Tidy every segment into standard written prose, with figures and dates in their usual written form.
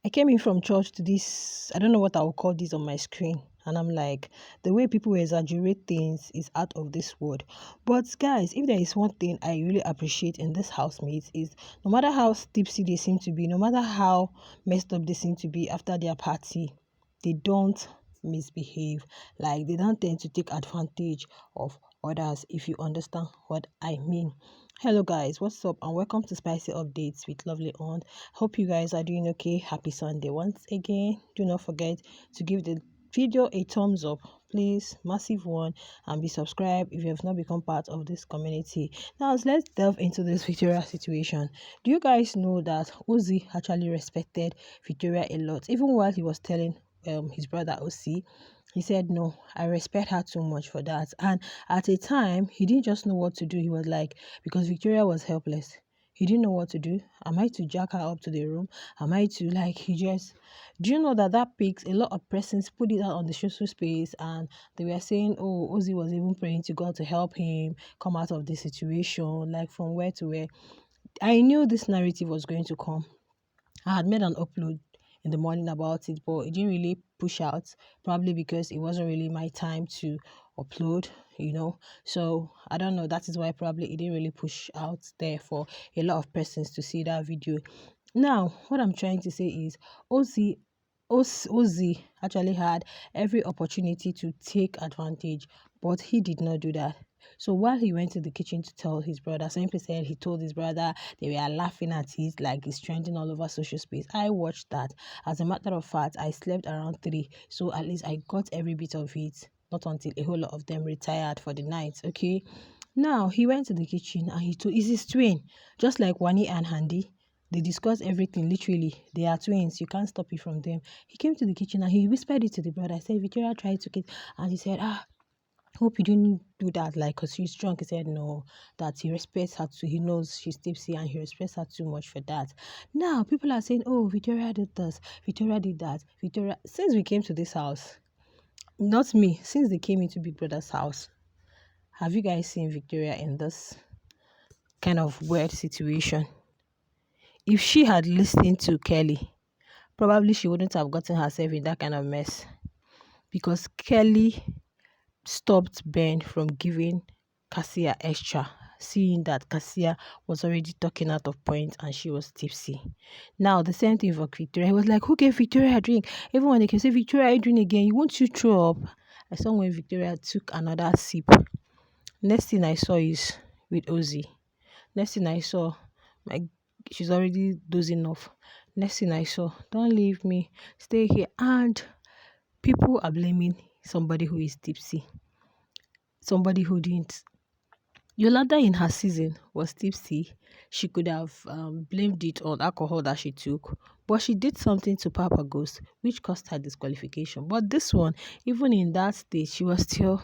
I came in from church to this, I don't know what I will call this on my screen. And I'm like, the way people exaggerate things is out of this world. But guys, if there is one thing I really appreciate in this housemates is no matter how tipsy they seem to be, no matter how messed up they seem to be after their party, they don't misbehave. Like they don't tend to take advantage of others, if you understand what I mean. Hello guys, what's up and welcome to Spicy Updates with Lovely Aunt. Hope you guys are doing okay. Happy Sunday once again. Do not forget to give the video a thumbs up, please, massive one, and be subscribed if you have not become part of this community. Now let's delve into this Victoria situation. Do you guys know that Ozee actually respected Victoria a lot, even while he was telling his brother Ozee? He said, no, I respect her too much for that. And at a time, he didn't just know what to do. He was like, because Victoria was helpless. He didn't know what to do. Am I to jack her up to the room? Am I to like, he just, do you know that that pics, a lot of persons put it out on the social space and they were saying, oh, Ozee was even praying to God to help him come out of this situation, like from where to where. I knew this narrative was going to come. I had made an upload in the morning about it, but it didn't really push out, probably because it wasn't really my time to upload. So I don't know. That is why probably it didn't really push out there for a lot of persons to see that video. Now, what I'm trying to say is Ozzy actually had every opportunity to take advantage, but he did not do that. So while he went to the kitchen to tell his brother, simply said he told his brother, they were laughing at it like it's trending all over social space. I watched that. As a matter of fact, I slept around 3, so at least I got every bit of it. Not until a whole lot of them retired for the night. Okay. Now he went to the kitchen and he told, is his twin, just like Wani and Handy. They discussed everything, literally. They are twins. You can't stop it from them. He came to the kitchen and he whispered it to the brother. I said, Victoria tried to get, and he said, hope you didn't do that, like, because she's drunk. He said, no, that he respects her too. He knows she's tipsy and he respects her too much for that. Now, people are saying, oh, Victoria did this, Victoria did that. Victoria, since we came to this house, not me, since they came into Big Brother's house, have you guys seen Victoria in this kind of weird situation? If she had listened to Kelly, probably she wouldn't have gotten herself in that kind of mess, because Kelly stopped Ben from giving Cassia extra, seeing that Cassia was already talking out of point and she was tipsy. Now, the same thing for Victoria. He was like, who gave Victoria a drink? Everyone, they can say, Victoria, are you doing again? You want to throw up? I saw when Victoria took another sip. Next thing I saw is with Ozzy. Next thing I saw, my she's already dozing off. Next thing I saw, don't leave me, stay here. And people are blaming somebody who is tipsy, somebody who didn't. Yolanda in her season was tipsy. She could have blamed it on alcohol that she took, but she did something to Papa Ghost, which caused her disqualification. But this one, even in that stage, she was still,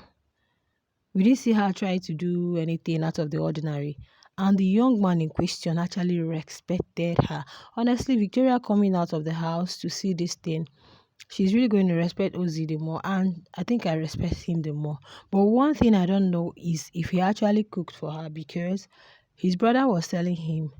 we didn't see her try to do anything out of the ordinary. And the young man in question actually respected her. Honestly, Victoria coming out of the house to see this thing, she's really going to respect Ozzy the more. And I think I respect him the more. But one thing I don't know is if he actually cooked for her, because his brother was telling him,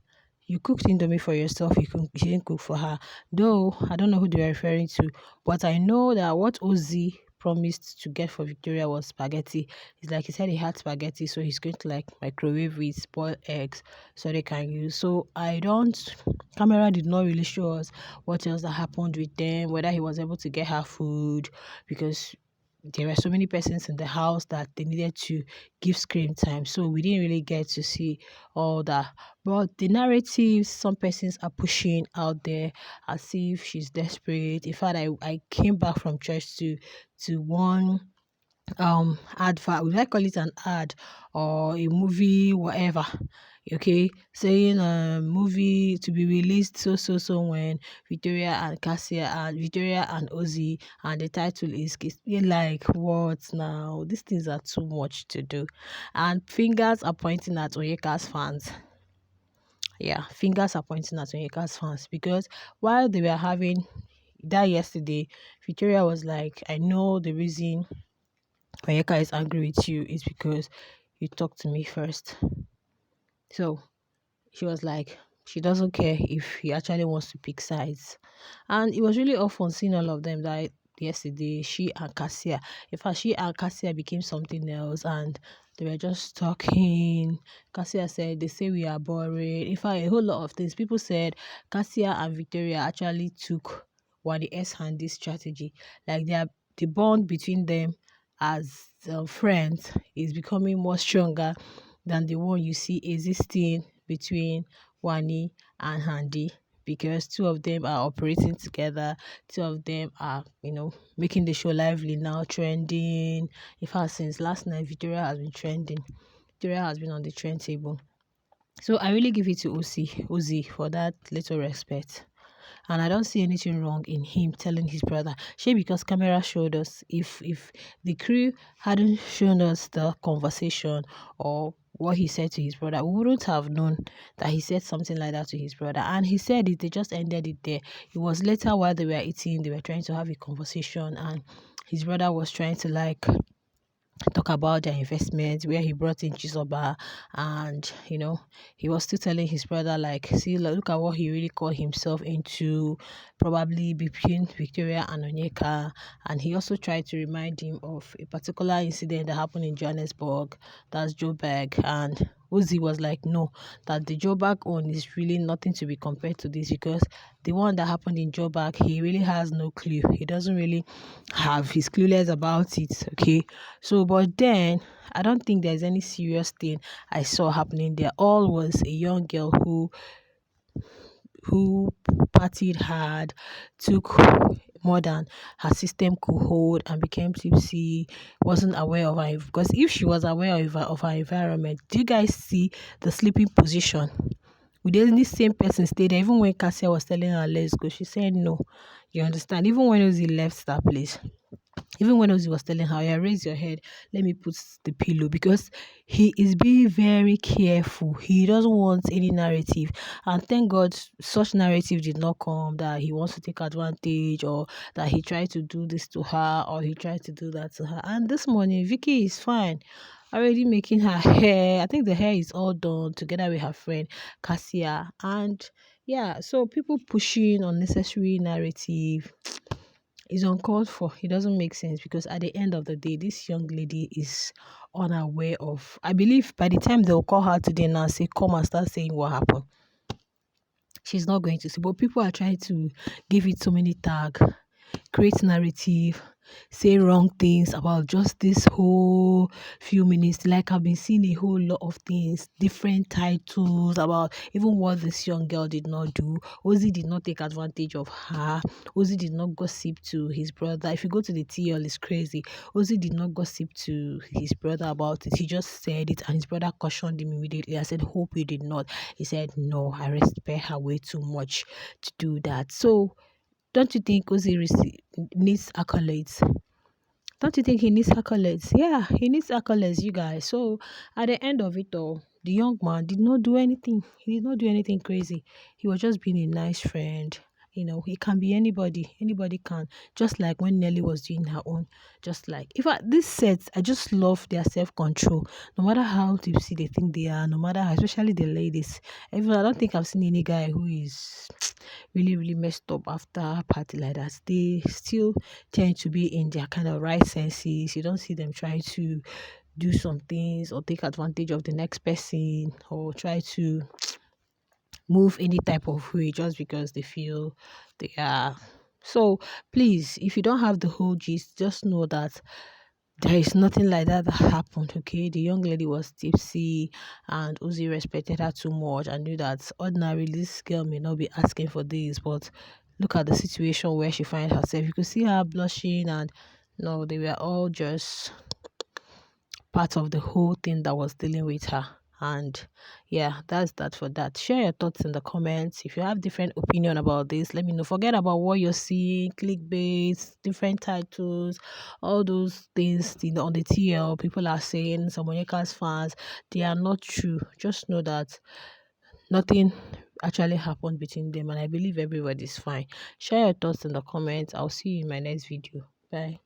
you cooked Indomie for yourself, you didn't cook for her. Though, I don't know who they were referring to, but I know that what Ozzy promised to get for Victoria was spaghetti. It's like he said he had spaghetti, so he's going to like microwave with spoiled eggs so they can use. So I don't, camera did not really show us what else that happened with them, whether he was able to get her food, because there were so many persons in the house that they needed to give screen time. So we didn't really get to see all that. But the narratives some persons are pushing out there as if she's desperate. In fact, I came back from church to one advert, would I call it an ad or a movie, whatever, okay, saying a movie to be released so when Victoria and Cassia and Victoria and Ozzy, and the title is You're like, what now? These things are too much to do, and fingers are pointing at Oyeka's fans. Yeah, fingers are pointing at Oyeka's fans, because while they were having that yesterday, Victoria was like, I know the reason Oyeka is angry with you is because you talked to me first. So she was like, She doesn't care if he actually wants to pick sides. And it was really awful seeing all of them that yesterday, she and Cassia. In fact, she and Cassia became something else and they were just talking. Cassia said, they say we are boring. In fact, a whole lot of things. People said Cassia and Victoria actually took what the S hand this strategy. Like the bond between them as friends is becoming more stronger than the one you see existing between Wani and Handy, because two of them are operating together. Two of them are, making the show lively now, trending. In fact, since last night, Victoria has been trending. Victoria has been on the trend table. So I really give it to Ozee for that little respect. And I don't see anything wrong in him telling his brother. She, because camera showed us, if the crew hadn't shown us the conversation or what he said to his brother, we wouldn't have known that he said something like that to his brother. And he said it, they just ended it there. It was later while they were eating, they were trying to have a conversation, and his brother was trying to talk about their investment where he brought in Chizoba, and he was still telling his brother, like, see, look at what he really got himself into, probably between Victoria and Onyeka. And he also tried to remind him of a particular incident that happened in Johannesburg, that's Joburg. And Ozee was like, no, that the Joburg one is really nothing to be compared to this, because the one that happened in Joburg, he really has no clue. He doesn't really have, he's clueless about it. Okay. So, but then I don't think there's any serious thing I saw happening there. All was a young girl who partied hard, took more than her system could hold, and became tipsy, wasn't aware of her. Because if she was aware of her environment, do you guys see the sleeping position? Would any same person stay there? Even when Cassia was telling her, let's go, she said no. You understand? Even when Ozzy left that place, even when Ozzy was telling her, yeah, raise your head, let me put the pillow, because he is being very careful. He doesn't want any narrative. And thank God such narrative did not come, that he wants to take advantage, or that he tried to do this to her, or he tried to do that to her. And this morning, Vicky is fine. Already making her hair. I think the hair is all done together with her friend Cassia. And yeah, so people pushing unnecessary narrative is uncalled for. It doesn't make sense, because at the end of the day, this young lady is unaware of. I believe by the time they'll call her today now, say, come and start saying what happened, she's not going to see. But people are trying to give it so many tags, create narrative, say wrong things about just this whole few minutes. Like, I've been seeing a whole lot of things, different titles about even what this young girl did not do. Ozzy did not take advantage of her. Ozzy did not gossip to his brother. If you go to the TL, it's crazy. Ozzy did not gossip to his brother about it. He just said it, and his brother cautioned him immediately. I said, hope you did not. He said, no, I respect her way too much to do that. So don't you think needs accolades? Don't you think he needs accolades? Yeah, he needs accolades, you guys. So at the end of it all, the young man did not do anything. He did not do anything crazy. He was just being a nice friend. He can be anybody. Anybody can. Just like when Nelly was doing her own. Just like, if this sets, I just love their self-control. No matter how tipsy they think they are, no matter how, especially the ladies. Even I don't think I've seen any guy who is really, really messed up after a party like that. They still tend to be in their kind of right senses. You don't see them trying to do some things or take advantage of the next person, or try to move any type of way just because they feel they are. So please, if you don't have the whole gist, just know that there is nothing like that happened. Okay, the young lady was tipsy, and Uzi respected her too much, and knew that ordinarily this girl may not be asking for this, but look at the situation where she finds herself. You could see her blushing, and no, they were all just part of the whole thing that was dealing with her. And yeah, that's that for that. Share your thoughts in the comments. If you have different opinion about this, let me know. Forget about what you're seeing, clickbait, different titles, all those things on the TL. People are saying some Onyeka's fans, they are not true. Just know that nothing actually happened between them, and I believe everybody's fine. Share your thoughts in the comments. I'll see you in my next video. Bye.